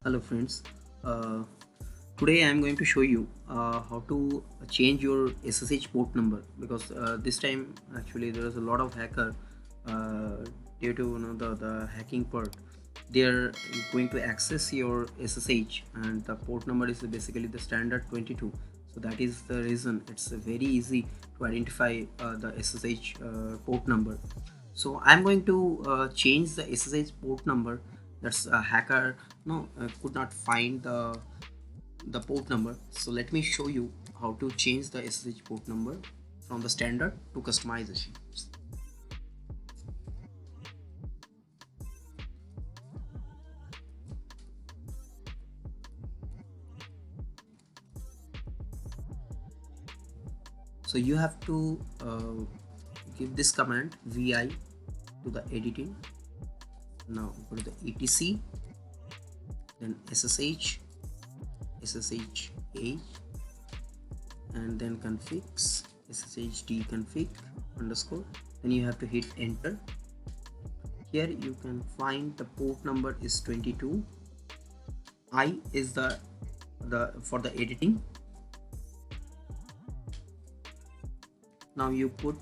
Hello friends, uh, today I am going to show you how to change your SSH port number, because this time actually there is a lot of hacker due to the hacking part. They are going to access your SSH, and the port number is basically the standard 22. So that is the reason it's very easy to identify the SSH port number. So I'm going to change the SSH port number. That's a hacker could not find the port number. So let me show you how to change the SSH port number from the standard to customization. So you have to give this command vi to the editing. Now go to the etc, then ssh a, and then configs sshd config underscore. Then you have to hit enter. Here you can find the port number is 22. I is the for the editing. Now you put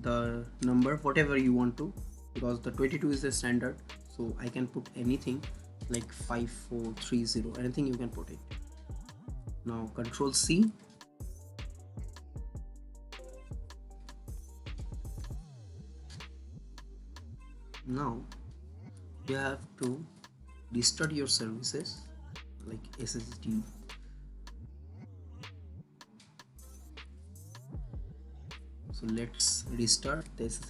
the number whatever you want to, because the 22 is the standard, so I can put anything like 5430, anything you can put it. Now Control C. Now you have to restart your services like SSD. So let's restart this.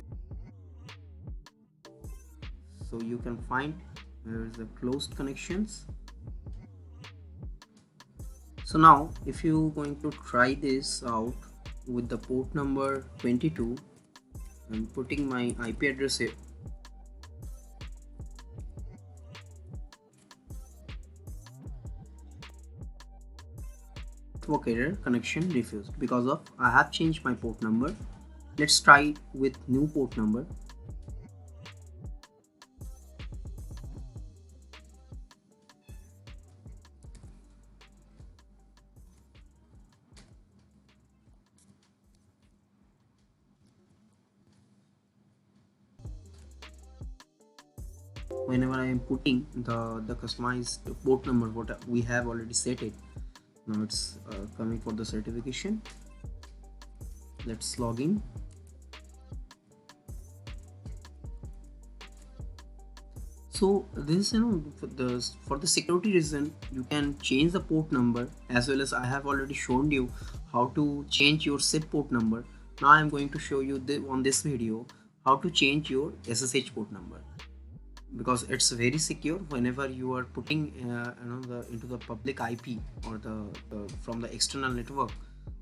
So you can find there is the closed connections. So now if you going to try this out with the port number 22, I'm putting my IP address here. Network error, connection refused, because of I have changed my port number. Let's try with new port number. Whenever I am putting the customized port number what we have already set it, now it's coming for the certification. Let's log in. So this for the security reason you can change the port number, as well as I have already shown you how to change your SIP port number. Now I am going to show you on this video how to change your SSH port number, because it's very secure. Whenever you are putting into the public IP or the from the external network,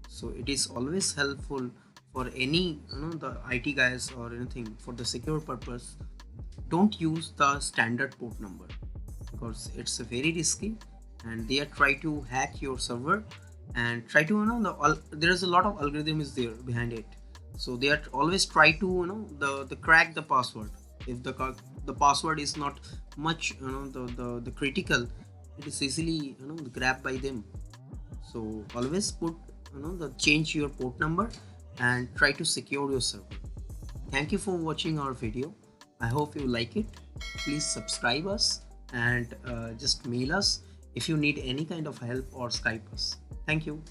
so it is always helpful for any the IT guys or anything. For the secure purpose, don't use the standard port number, because it's very risky and they are try to hack your server and try to there is a lot of algorithms there behind it. So they are always try to the crack the password. If the password is not much the critical, it is easily grabbed by them. So always put the change your port number and try to secure your server. Thank you for watching our video. I hope you like it. Please subscribe us and just mail us if you need any kind of help, or Skype us. Thank you.